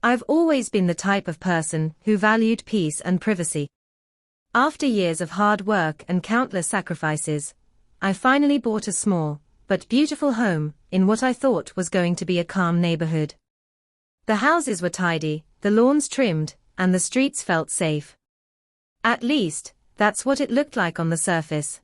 I've always been the type of person who valued peace and privacy. After years of hard work and countless sacrifices, I finally bought a small, but beautiful home, in what I thought was going to be a calm neighborhood. The houses were tidy, the lawns trimmed, and the streets felt safe. At least, that's what it looked like on the surface.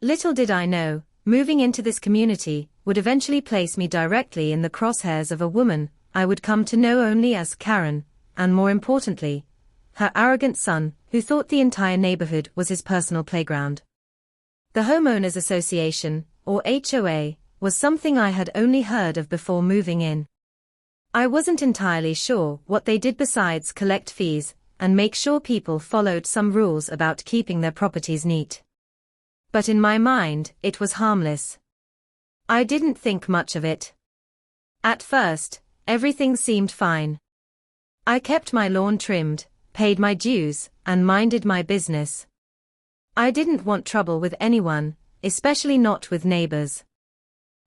Little did I know, moving into this community would eventually place me directly in the crosshairs of a woman I would come to know only as Karen, and more importantly, her arrogant son, who thought the entire neighborhood was his personal playground. The Homeowners Association, or HOA, was something I had only heard of before moving in. I wasn't entirely sure what they did besides collect fees and make sure people followed some rules about keeping their properties neat. But in my mind, it was harmless. I didn't think much of it. At first, everything seemed fine. I kept my lawn trimmed, paid my dues, and minded my business. I didn't want trouble with anyone, especially not with neighbors.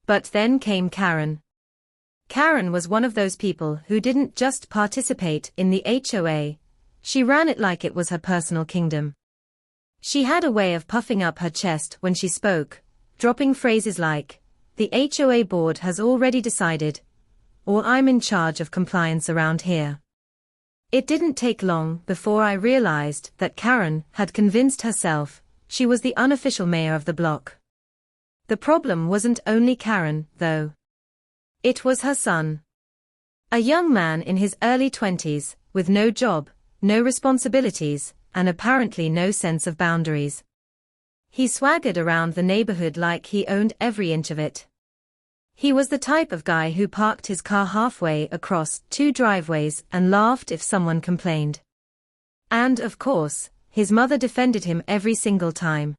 But then came Karen. Karen was one of those people who didn't just participate in the HOA, she ran it like it was her personal kingdom. She had a way of puffing up her chest when she spoke, dropping phrases like, "The HOA board has already decided," or "I'm in charge of compliance around here." It didn't take long before I realized that Karen had convinced herself she was the unofficial mayor of the block. The problem wasn't only Karen, though. It was her son. A young man in his early 20s, with no job, no responsibilities, and apparently no sense of boundaries. He swaggered around the neighborhood like he owned every inch of it. He was the type of guy who parked his car halfway across 2 driveways and laughed if someone complained. And, of course, his mother defended him every single time.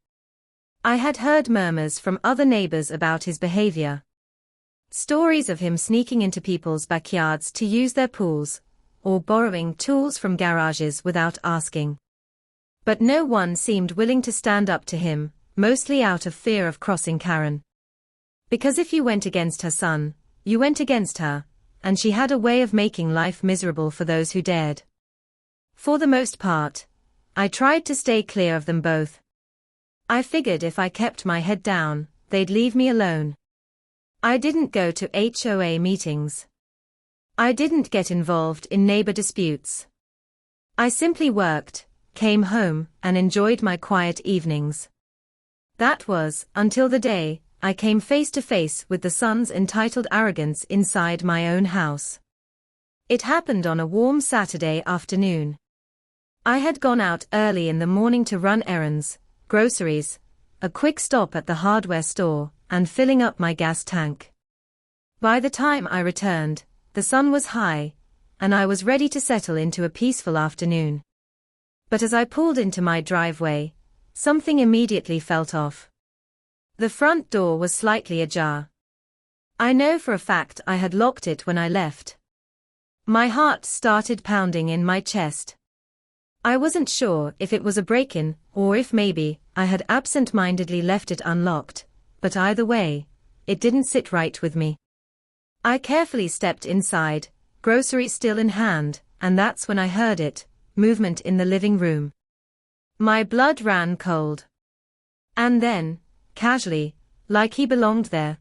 I had heard murmurs from other neighbors about his behavior. Stories of him sneaking into people's backyards to use their pools, or borrowing tools from garages without asking. But no one seemed willing to stand up to him, mostly out of fear of crossing Karen. Because if you went against her son, you went against her, and she had a way of making life miserable for those who dared. For the most part, I tried to stay clear of them both. I figured if I kept my head down, they'd leave me alone. I didn't go to HOA meetings. I didn't get involved in neighbor disputes. I simply worked, came home, and enjoyed my quiet evenings. That was, until the day I came face to face with the son's entitled arrogance inside my own house. It happened on a warm Saturday afternoon. I had gone out early in the morning to run errands, groceries, a quick stop at the hardware store, and filling up my gas tank. By the time I returned, the sun was high, and I was ready to settle into a peaceful afternoon. But as I pulled into my driveway, something immediately felt off. The front door was slightly ajar. I know for a fact I had locked it when I left. My heart started pounding in my chest. I wasn't sure if it was a break-in, or if maybe I had absent-mindedly left it unlocked, but either way, it didn't sit right with me. I carefully stepped inside, groceries still in hand, and that's when I heard it, movement in the living room. My blood ran cold. And then, casually, like he belonged there,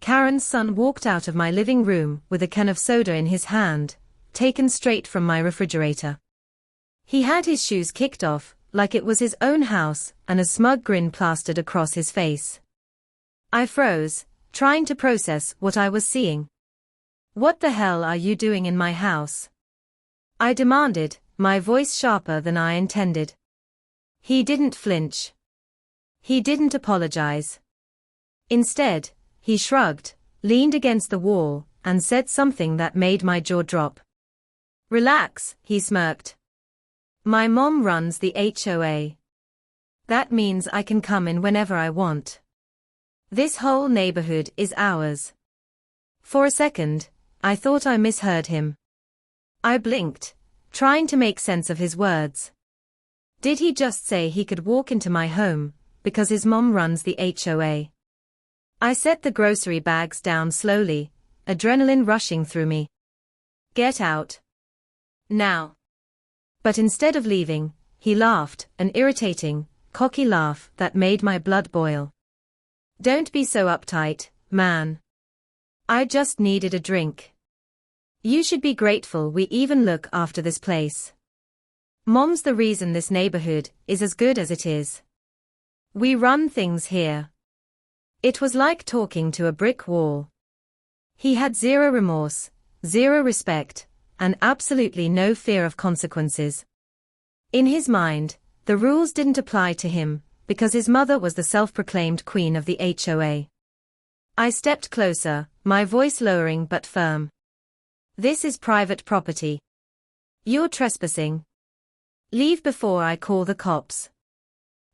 Karen's son walked out of my living room with a can of soda in his hand, taken straight from my refrigerator. He had his shoes kicked off, like it was his own house, and a smug grin plastered across his face. I froze, trying to process what I was seeing. "What the hell are you doing in my house?" I demanded, my voice sharper than I intended. He didn't flinch. He didn't apologize. Instead, he shrugged, leaned against the wall, and said something that made my jaw drop. "Relax," he smirked. "My mom runs the HOA. That means I can come in whenever I want. This whole neighborhood is ours." For a second, I thought I misheard him. I blinked, trying to make sense of his words. Did he just say he could walk into my home, because his mom runs the HOA? I set the grocery bags down slowly, adrenaline rushing through me. "Get out." Now. But instead of leaving, he laughed, an irritating, cocky laugh that made my blood boil. Don't be so uptight, man. I just needed a drink. You should be grateful we even look after this place. Mom's the reason this neighborhood is as good as it is. We run things here. It was like talking to a brick wall. He had zero remorse, zero respect, and absolutely no fear of consequences. In his mind, the rules didn't apply to him, because his mother was the self-proclaimed queen of the HOA. I stepped closer, my voice lowering but firm. This is private property. You're trespassing. Leave before I call the cops.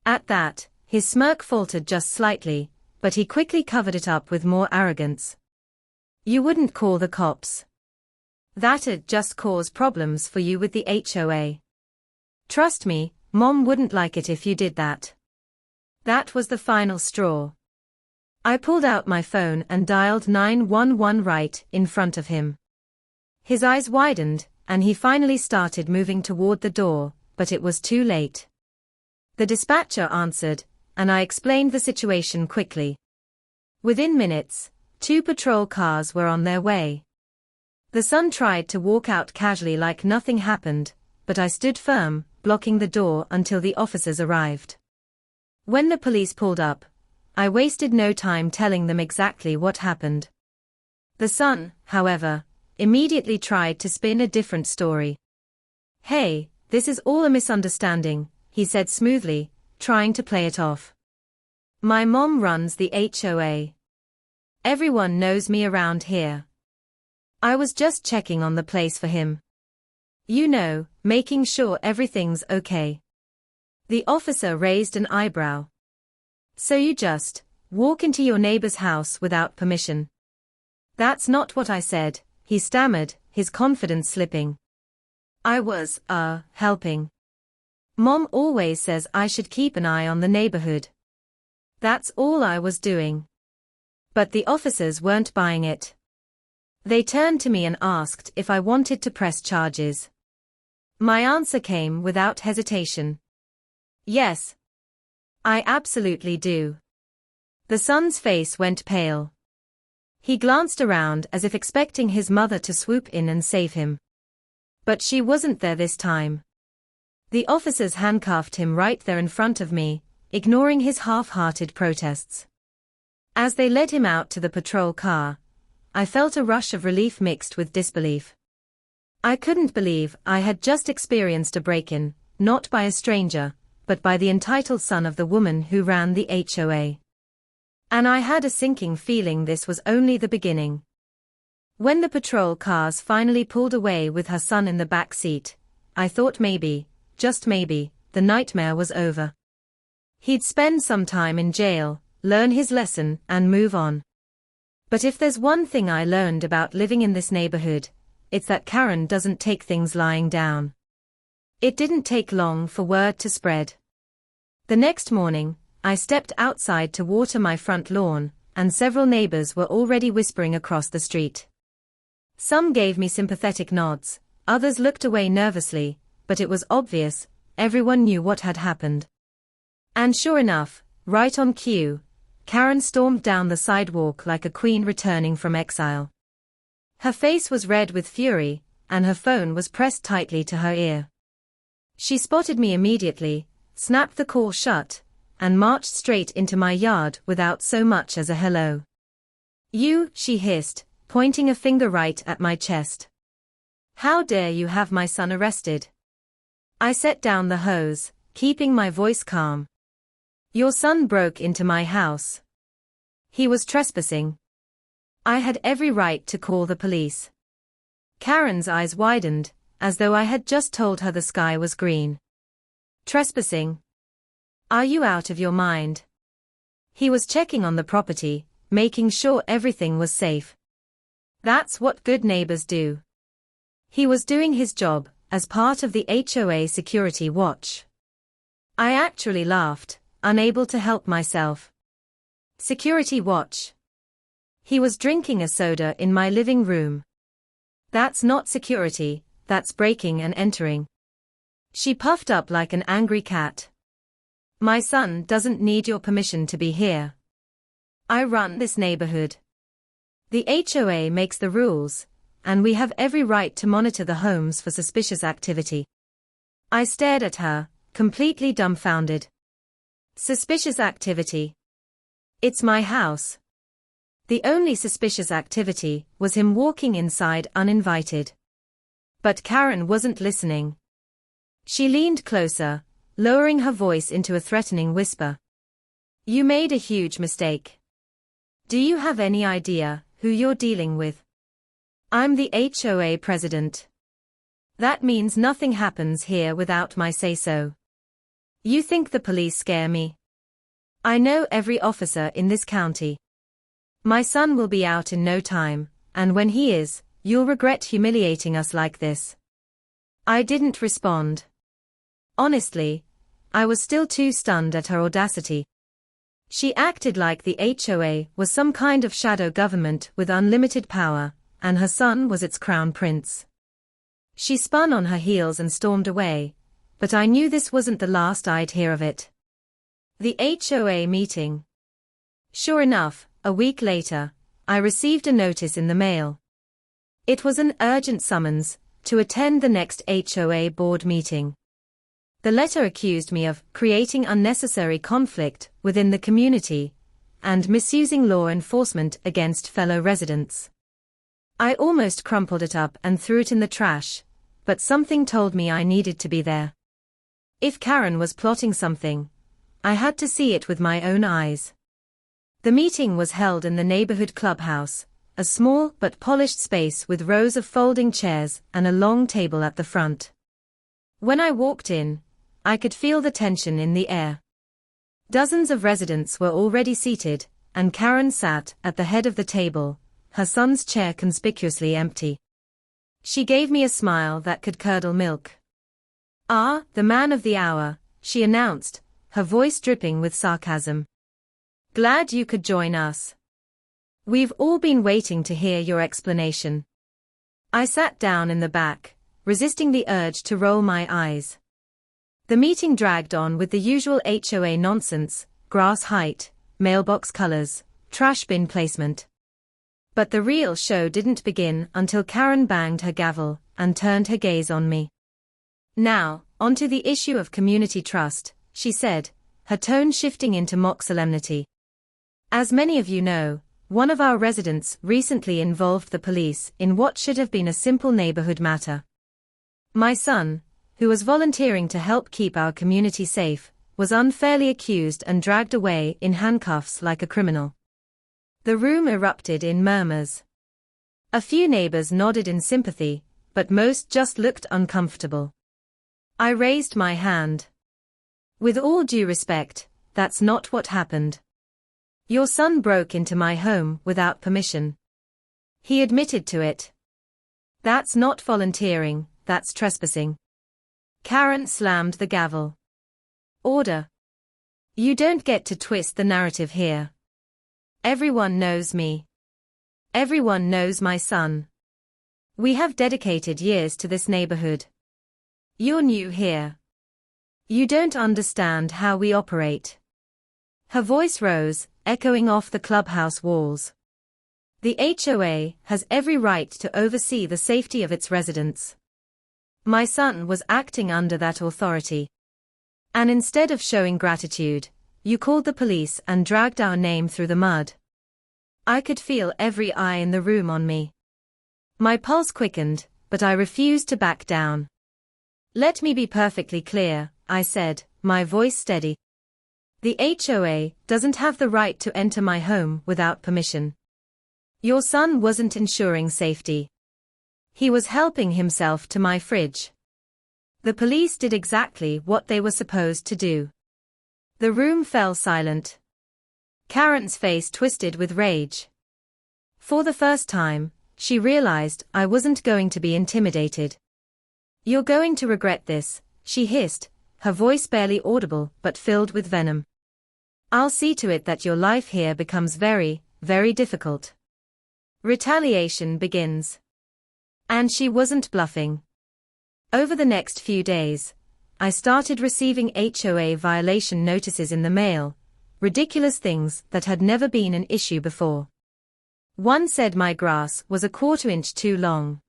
At that, his smirk faltered just slightly, but he quickly covered it up with more arrogance. You wouldn't call the cops. That'd just cause problems for you with the HOA. Trust me, Mom wouldn't like it if you did that. That was the final straw. I pulled out my phone and dialed 911 right in front of him. His eyes widened, and he finally started moving toward the door, but it was too late. The dispatcher answered, and I explained the situation quickly. Within minutes, 2 patrol cars were on their way. The son tried to walk out casually like nothing happened, but I stood firm, blocking the door until the officers arrived. When the police pulled up, I wasted no time telling them exactly what happened. The son, however, immediately tried to spin a different story. Hey, this is all a misunderstanding, he said smoothly, trying to play it off. My mom runs the HOA. Everyone knows me around here. I was just checking on the place for him. You know, making sure everything's okay. The officer raised an eyebrow. So you just walk into your neighbor's house without permission? That's not what I said, he stammered, his confidence slipping. I was, helping. Mom always says I should keep an eye on the neighborhood. That's all I was doing. But the officers weren't buying it. They turned to me and asked if I wanted to press charges. My answer came without hesitation. Yes. I absolutely do. The son's face went pale. He glanced around as if expecting his mother to swoop in and save him. But she wasn't there this time. The officers handcuffed him right there in front of me, ignoring his half-hearted protests. As they led him out to the patrol car, I felt a rush of relief mixed with disbelief. I couldn't believe I had just experienced a break-in, not by a stranger, but by the entitled son of the woman who ran the HOA. And I had a sinking feeling this was only the beginning. When the patrol cars finally pulled away with her son in the back seat, I thought maybe, just maybe, the nightmare was over. He'd spend some time in jail, learn his lesson, and move on. But if there's one thing I learned about living in this neighborhood, it's that Karen doesn't take things lying down. It didn't take long for word to spread. The next morning, I stepped outside to water my front lawn, and several neighbors were already whispering across the street. Some gave me sympathetic nods, others looked away nervously, but it was obvious, everyone knew what had happened. And sure enough, right on cue, Karen stormed down the sidewalk like a queen returning from exile. Her face was red with fury, and her phone was pressed tightly to her ear. She spotted me immediately, snapped the call shut, and marched straight into my yard without so much as a hello. You, she hissed, pointing a finger right at my chest. How dare you have my son arrested? I set down the hose, keeping my voice calm. Your son broke into my house. He was trespassing. I had every right to call the police. Karen's eyes widened, as though I had just told her the sky was green. Trespassing? Are you out of your mind? He was checking on the property, making sure everything was safe. That's what good neighbors do. He was doing his job, as part of the HOA security watch. I actually laughed, unable to help myself. Security watch. He was drinking a soda in my living room. That's not security, that's breaking and entering." She puffed up like an angry cat. "My son doesn't need your permission to be here. I run this neighborhood. The HOA makes the rules, and we have every right to monitor the homes for suspicious activity." I stared at her, completely dumbfounded. Suspicious activity? It's my house. The only suspicious activity was him walking inside uninvited. But Karen wasn't listening. She leaned closer, lowering her voice into a threatening whisper. "You made a huge mistake. Do you have any idea who you're dealing with? I'm the HOA president. That means nothing happens here without my say-so. You think the police scare me? I know every officer in this county. My son will be out in no time, and when he is, you'll regret humiliating us like this." I didn't respond. Honestly, I was still too stunned at her audacity. She acted like the HOA was some kind of shadow government with unlimited power, and her son was its crown prince. She spun on her heels and stormed away, but I knew this wasn't the last I'd hear of it. The HOA meeting. Sure enough, a week later, I received a notice in the mail. It was an urgent summons to attend the next HOA board meeting. The letter accused me of creating unnecessary conflict within the community and misusing law enforcement against fellow residents. I almost crumpled it up and threw it in the trash, but something told me I needed to be there. If Karen was plotting something, I had to see it with my own eyes. The meeting was held in the neighborhood clubhouse, a small but polished space with rows of folding chairs and a long table at the front. When I walked in, I could feel the tension in the air. Dozens of residents were already seated, and Karen sat at the head of the table, her son's chair conspicuously empty. She gave me a smile that could curdle milk. "Ah, the man of the hour," she announced, her voice dripping with sarcasm. "Glad you could join us. We've all been waiting to hear your explanation." I sat down in the back, resisting the urge to roll my eyes. The meeting dragged on with the usual HOA nonsense: grass height, mailbox colors, trash bin placement. But the real show didn't begin until Karen banged her gavel and turned her gaze on me. "Now, onto the issue of community trust," she said, her tone shifting into mock solemnity. "As many of you know, one of our residents recently involved the police in what should have been a simple neighborhood matter. My son, who was volunteering to help keep our community safe, was unfairly accused and dragged away in handcuffs like a criminal." The room erupted in murmurs. A few neighbors nodded in sympathy, but most just looked uncomfortable. I raised my hand. "With all due respect, that's not what happened. Your son broke into my home without permission. He admitted to it. That's not volunteering, that's trespassing." Karen slammed the gavel. "Order. You don't get to twist the narrative here. Everyone knows me. Everyone knows my son. We have dedicated years to this neighborhood. You're new here. You don't understand how we operate." Her voice rose, echoing off the clubhouse walls. "The HOA has every right to oversee the safety of its residents. My son was acting under that authority. And instead of showing gratitude, you called the police and dragged our name through the mud." I could feel every eye in the room on me. My pulse quickened, but I refused to back down. "Let me be perfectly clear," I said, my voice steady. "The HOA doesn't have the right to enter my home without permission. Your son wasn't ensuring safety. He was helping himself to my fridge. The police did exactly what they were supposed to do." The room fell silent. Karen's face twisted with rage. For the first time, she realized I wasn't going to be intimidated. "You're going to regret this," she hissed, her voice barely audible but filled with venom. "I'll see to it that your life here becomes very, very difficult. Retaliation begins." And she wasn't bluffing. Over the next few days, I started receiving HOA violation notices in the mail, ridiculous things that had never been an issue before. One said my grass was a quarter-inch too long.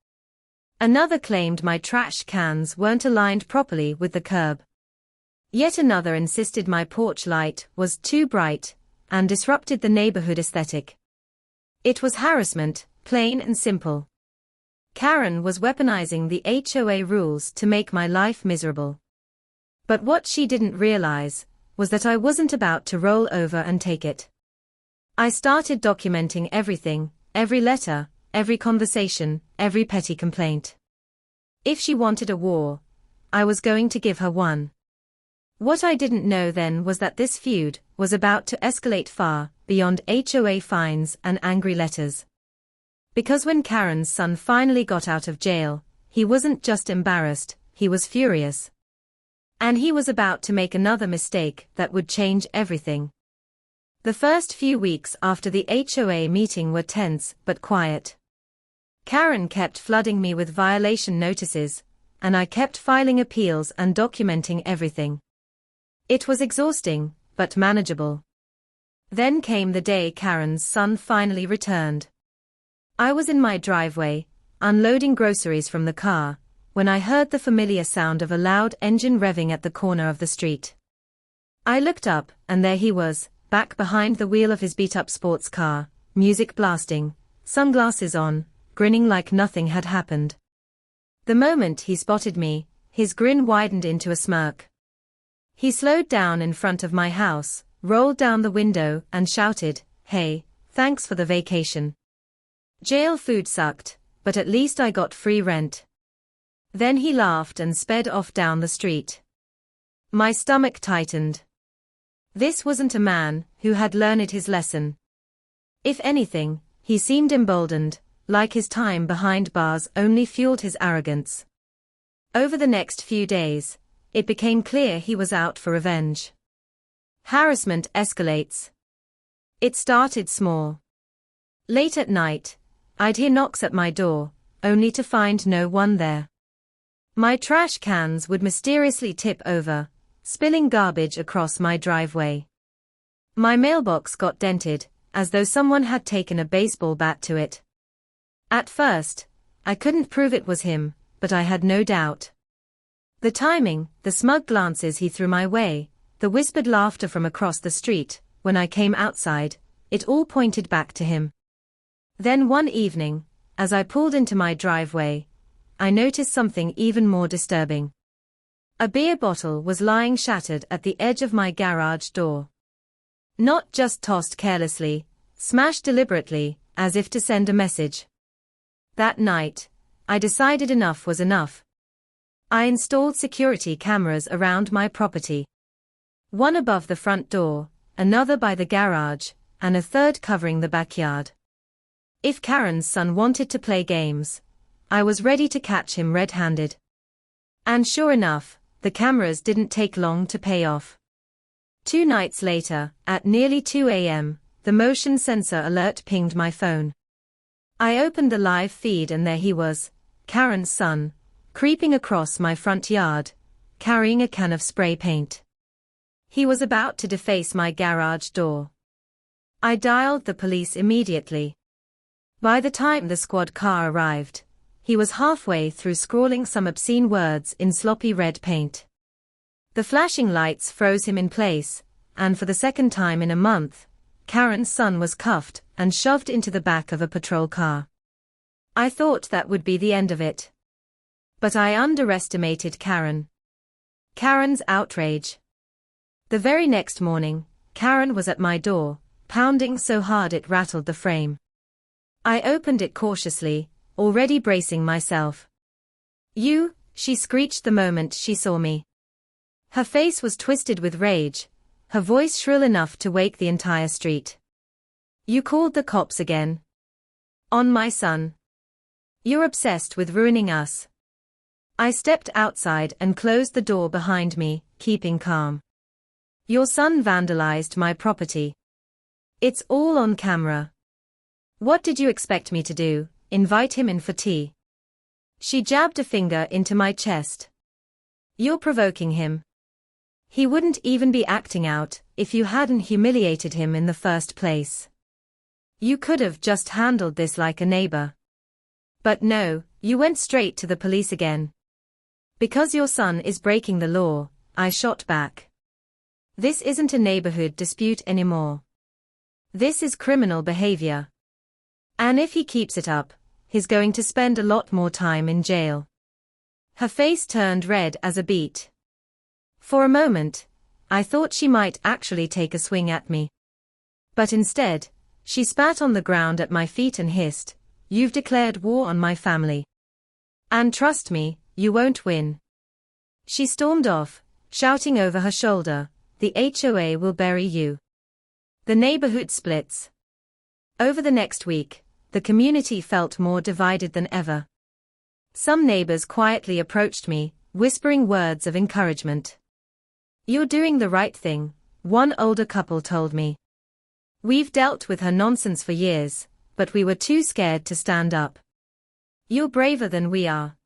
Another claimed my trash cans weren't aligned properly with the curb. Yet another insisted my porch light was too bright and disrupted the neighborhood aesthetic. It was harassment, plain and simple. Karen was weaponizing the HOA rules to make my life miserable. But what she didn't realize was that I wasn't about to roll over and take it. I started documenting everything, every letter, every conversation, every petty complaint. If she wanted a war, I was going to give her one. What I didn't know then was that this feud was about to escalate far beyond HOA fines and angry letters. Because when Karen's son finally got out of jail, he wasn't just embarrassed, he was furious. And he was about to make another mistake that would change everything. The first few weeks after the HOA meeting were tense but quiet. Karen kept flooding me with violation notices, and I kept filing appeals and documenting everything. It was exhausting, but manageable. Then came the day Karen's son finally returned. I was in my driveway, unloading groceries from the car, when I heard the familiar sound of a loud engine revving at the corner of the street. I looked up, and there he was, back behind the wheel of his beat-up sports car, music blasting, sunglasses on, grinning like nothing had happened. The moment he spotted me, his grin widened into a smirk. He slowed down in front of my house, rolled down the window, and shouted, "Hey, thanks for the vacation. Jail food sucked, but at least I got free rent." Then he laughed and sped off down the street. My stomach tightened. This wasn't a man who had learned his lesson. If anything, he seemed emboldened, like his time behind bars only fueled his arrogance. Over the next few days, it became clear he was out for revenge. Harassment escalates. It started small. Late at night, I'd hear knocks at my door, only to find no one there. My trash cans would mysteriously tip over, spilling garbage across my driveway. My mailbox got dented, as though someone had taken a baseball bat to it. At first, I couldn't prove it was him, but I had no doubt. The timing, the smug glances he threw my way, the whispered laughter from across the street, when I came outside, it all pointed back to him. Then one evening, as I pulled into my driveway, I noticed something even more disturbing. A beer bottle was lying shattered at the edge of my garage door. Not just tossed carelessly, smashed deliberately, as if to send a message. That night, I decided enough was enough. I installed security cameras around my property. One above the front door, another by the garage, and a third covering the backyard. If Karen's son wanted to play games, I was ready to catch him red-handed. And sure enough, the cameras didn't take long to pay off. 2 nights later, at nearly 2 a.m., the motion sensor alert pinged my phone. I opened the live feed and there he was, Karen's son, creeping across my front yard, carrying a can of spray paint. He was about to deface my garage door. I dialed the police immediately. By the time the squad car arrived, he was halfway through scrawling some obscene words in sloppy red paint. The flashing lights froze him in place, and for the second time in a month, Karen's son was cuffed and shoved into the back of a patrol car. I thought that would be the end of it. But I underestimated Karen. Karen's outrage. The very next morning, Karen was at my door, pounding so hard it rattled the frame. I opened it cautiously, already bracing myself. "You," she screeched the moment she saw me. Her face was twisted with rage, her voice shrill enough to wake the entire street. "You called the cops again? On my son? You're obsessed with ruining us." I stepped outside and closed the door behind me, keeping calm. "Your son vandalized my property. It's all on camera. What did you expect me to do, invite him in for tea?" She jabbed a finger into my chest. You're provoking him. He wouldn't even be acting out if you hadn't humiliated him in the first place. You could have just handled this like a neighbor. But no, you went straight to the police again. Because your son is breaking the law, I shot back. This isn't a neighborhood dispute anymore. This is criminal behavior. And if he keeps it up, he's going to spend a lot more time in jail. Her face turned red as a beet. For a moment, I thought she might actually take a swing at me. But instead, she spat on the ground at my feet and hissed, "You've declared war on my family. And trust me, you won't win." She stormed off, shouting over her shoulder, "The HOA will bury you." The neighborhood splits. Over the next week, the community felt more divided than ever. Some neighbors quietly approached me, whispering words of encouragement. "You're doing the right thing," one older couple told me. "We've dealt with her nonsense for years, but we were too scared to stand up. You're braver than we are."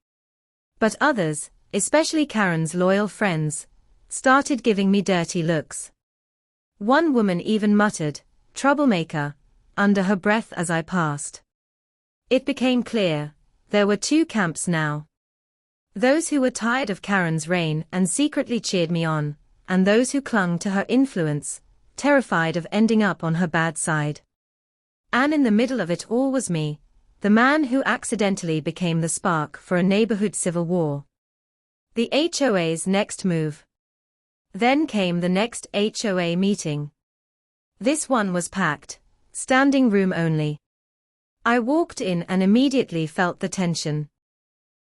But others, especially Karen's loyal friends, started giving me dirty looks. One woman even muttered, "Troublemaker," under her breath as I passed. It became clear, there were two camps now. Those who were tired of Karen's reign and secretly cheered me on, and those who clung to her influence, terrified of ending up on her bad side. And in the middle of it all was me, the man who accidentally became the spark for a neighborhood civil war. The HOA's next move. Then came the next HOA meeting. This one was packed, standing room only. I walked in and immediately felt the tension.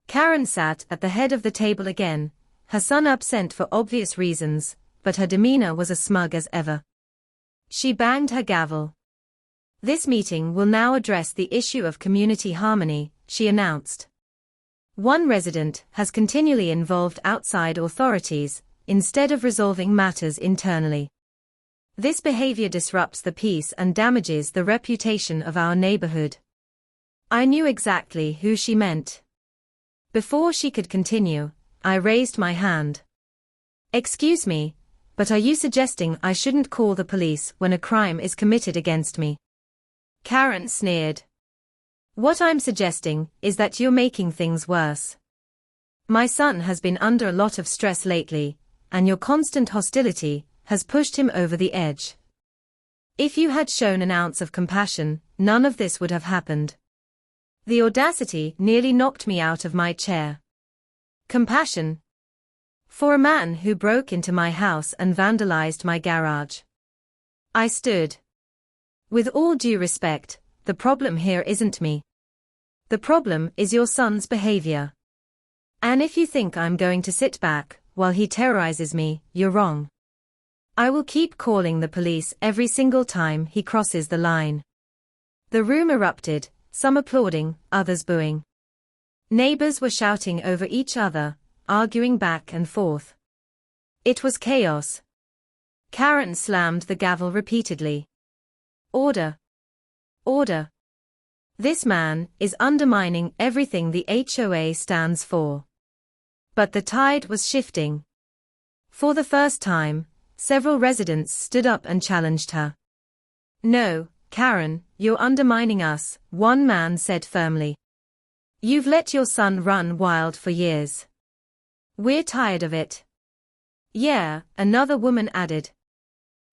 Karen sat at the head of the table again, her son absent for obvious reasons, but her demeanor was as smug as ever. She banged her gavel. "This meeting will now address the issue of community harmony," she announced. "One resident has continually involved outside authorities, instead of resolving matters internally. This behavior disrupts the peace and damages the reputation of our neighborhood." I knew exactly who she meant. Before she could continue, I raised my hand. "Excuse me, but are you suggesting I shouldn't call the police when a crime is committed against me?" Karen sneered. "What I'm suggesting is that you're making things worse. My son has been under a lot of stress lately, and your constant hostility has pushed him over the edge. If you had shown an ounce of compassion, none of this would have happened." The audacity nearly knocked me out of my chair. Compassion? For a man who broke into my house and vandalized my garage. I stood. "With all due respect, the problem here isn't me. The problem is your son's behavior. And if you think I'm going to sit back while he terrorizes me, you're wrong. I will keep calling the police every single time he crosses the line." The room erupted, some applauding, others booing. Neighbors were shouting over each other, arguing back and forth. It was chaos. Karen slammed the gavel repeatedly. "Order! Order! This man is undermining everything the HOA stands for." But the tide was shifting. For the first time, several residents stood up and challenged her. "No, Karen, you're undermining us," one man said firmly. "You've let your son run wild for years. We're tired of it." "Yeah," another woman added.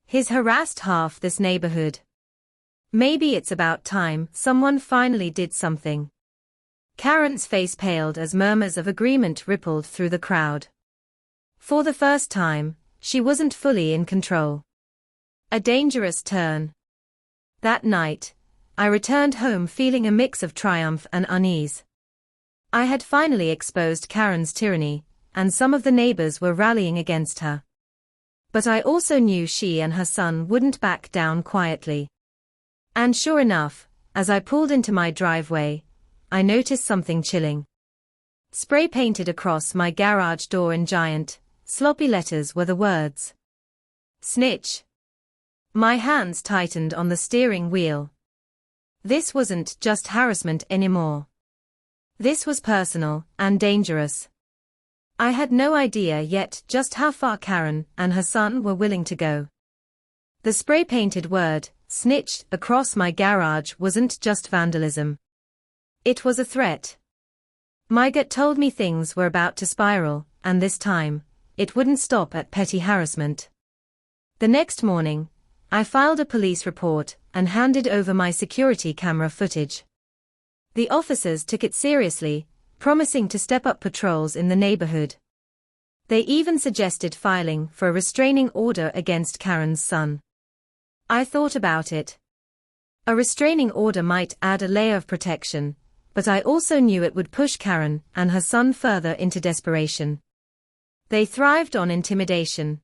"He's harassed half this neighborhood. Maybe it's about time someone finally did something." Karen's face paled as murmurs of agreement rippled through the crowd. For the first time, she wasn't fully in control. A dangerous turn. That night, I returned home feeling a mix of triumph and unease. I had finally exposed Karen's tyranny, and some of the neighbors were rallying against her. But I also knew she and her son wouldn't back down quietly. And sure enough, as I pulled into my driveway, I noticed something chilling. Spray painted across my garage door in giant, sloppy letters were the words, "Snitch." My hands tightened on the steering wheel. This wasn't just harassment anymore. This was personal and dangerous. I had no idea yet just how far Karen and her son were willing to go. The spray-painted word, snitch, across my garage wasn't just vandalism. It was a threat. My gut told me things were about to spiral, and this time, it wouldn't stop at petty harassment. The next morning, I filed a police report and handed over my security camera footage. The officers took it seriously, promising to step up patrols in the neighborhood. They even suggested filing for a restraining order against Karen's son. I thought about it. A restraining order might add a layer of protection, but I also knew it would push Karen and her son further into desperation. They thrived on intimidation.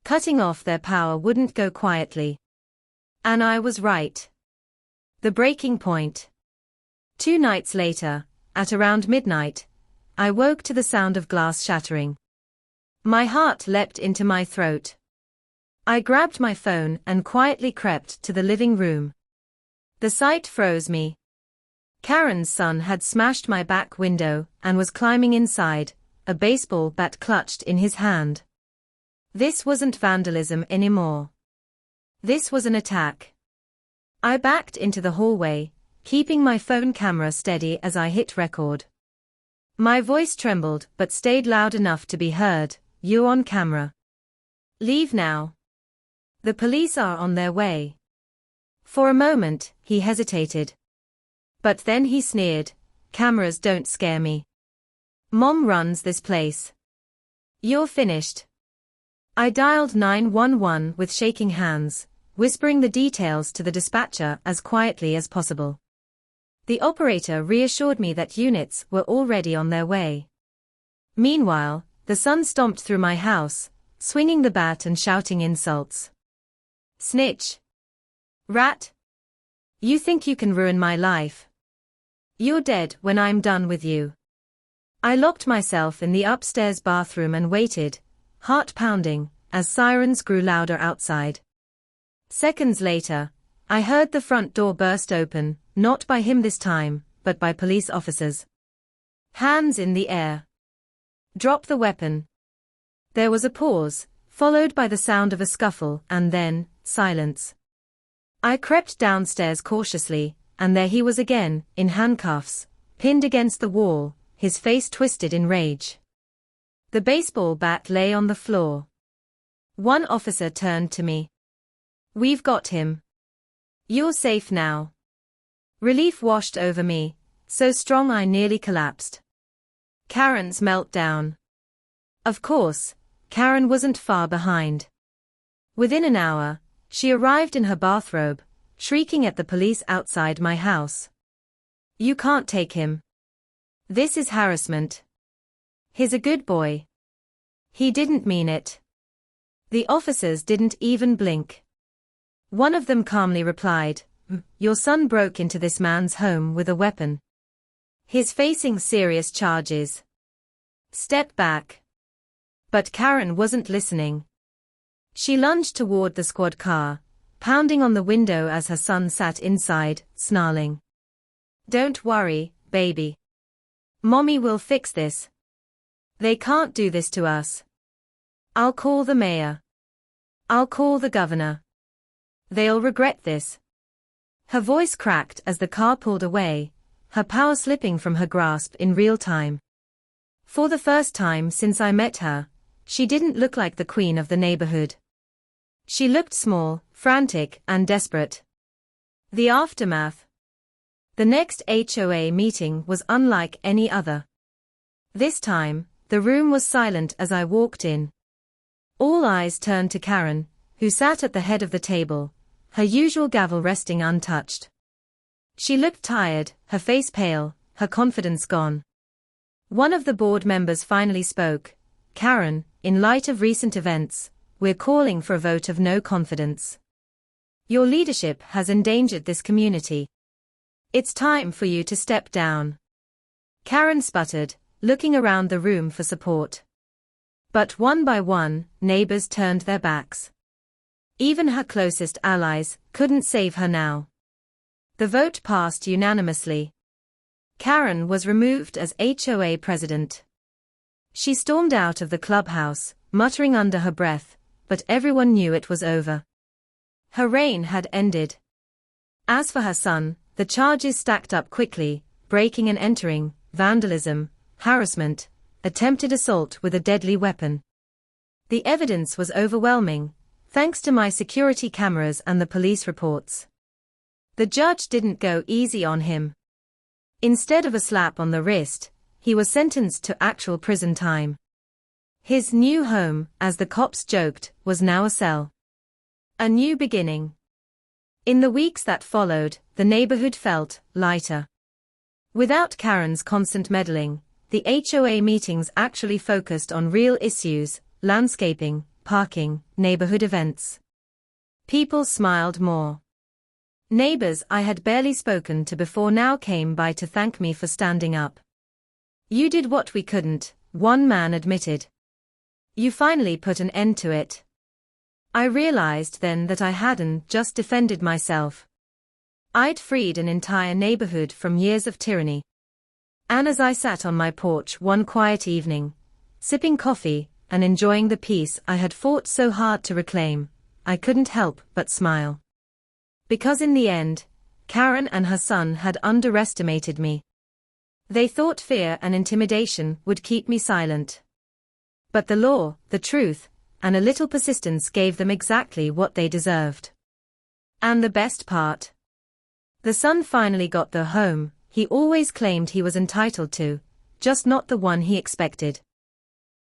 Cutting off their power wouldn't go quietly. And I was right. The breaking point. 2 nights later, at around midnight, I woke to the sound of glass shattering. My heart leapt into my throat. I grabbed my phone and quietly crept to the living room. The sight froze me. Karen's son had smashed my back window and was climbing inside, a baseball bat clutched in his hand. This wasn't vandalism anymore. This was an attack. I backed into the hallway, keeping my phone camera steady as I hit record. My voice trembled but stayed loud enough to be heard. "You're on camera. Leave now. The police are on their way." For a moment, he hesitated. But then he sneered, "Cameras don't scare me. Mom runs this place. You're finished." I dialed 911 with shaking hands, whispering the details to the dispatcher as quietly as possible. The operator reassured me that units were already on their way. Meanwhile, the son stomped through my house, swinging the bat and shouting insults. "Snitch. Rat. You think you can ruin my life? You're dead when I'm done with you." I locked myself in the upstairs bathroom and waited, heart pounding, as sirens grew louder outside. Seconds later, I heard the front door burst open, not by him this time, but by police officers. Hands in the air. "Drop the weapon." There was a pause, followed by the sound of a scuffle, and then, silence. I crept downstairs cautiously, and there he was again, in handcuffs, pinned against the wall, his face twisted in rage. The baseball bat lay on the floor. One officer turned to me. "We've got him. You're safe now." Relief washed over me, so strong I nearly collapsed. Karen's meltdown. Of course, Karen wasn't far behind. Within an hour, she arrived in her bathrobe, shrieking at the police outside my house. "You can't take him. This is harassment. He's a good boy. He didn't mean it." The officers didn't even blink. One of them calmly replied, "Your son broke into this man's home with a weapon. He's facing serious charges. Step back." But Karen wasn't listening. She lunged toward the squad car, pounding on the window as her son sat inside, snarling. "Don't worry, baby. Mommy will fix this. They can't do this to us. I'll call the mayor. I'll call the governor. They'll regret this." Her voice cracked as the car pulled away, her power slipping from her grasp in real time. For the first time since I met her, she didn't look like the queen of the neighborhood. She looked small, frantic, and desperate. The aftermath. The next HOA meeting was unlike any other. This time, the room was silent as I walked in. All eyes turned to Karen, who sat at the head of the table, her usual gavel resting untouched. She looked tired, her face pale, her confidence gone. One of the board members finally spoke. "Karen, in light of recent events, we're calling for a vote of no confidence. Your leadership has endangered this community. It's time for you to step down." Karen sputtered, looking around the room for support. But one by one, neighbors turned their backs. Even her closest allies couldn't save her now. The vote passed unanimously. Karen was removed as HOA president. She stormed out of the clubhouse, muttering under her breath, but everyone knew it was over. Her reign had ended. As for her son, the charges stacked up quickly: breaking and entering, vandalism, harassment, attempted assault with a deadly weapon. The evidence was overwhelming, thanks to my security cameras and the police reports. The judge didn't go easy on him. Instead of a slap on the wrist, he was sentenced to actual prison time. His new home, as the cops joked, was now a cell. A new beginning. In the weeks that followed, the neighborhood felt lighter. Without Karen's constant meddling, the HOA meetings actually focused on real issues: landscaping, parking, neighborhood events. People smiled more. Neighbors I had barely spoken to before now came by to thank me for standing up. "You did what we couldn't," one man admitted. "You finally put an end to it." I realized then that I hadn't just defended myself. I'd freed an entire neighborhood from years of tyranny. And as I sat on my porch one quiet evening, sipping coffee and enjoying the peace I had fought so hard to reclaim, I couldn't help but smile. Because in the end, Karen and her son had underestimated me. They thought fear and intimidation would keep me silent. But the law, the truth, and a little persistence gave them exactly what they deserved. And the best part? The son finally got the home he always claimed he was entitled to, just not the one he expected.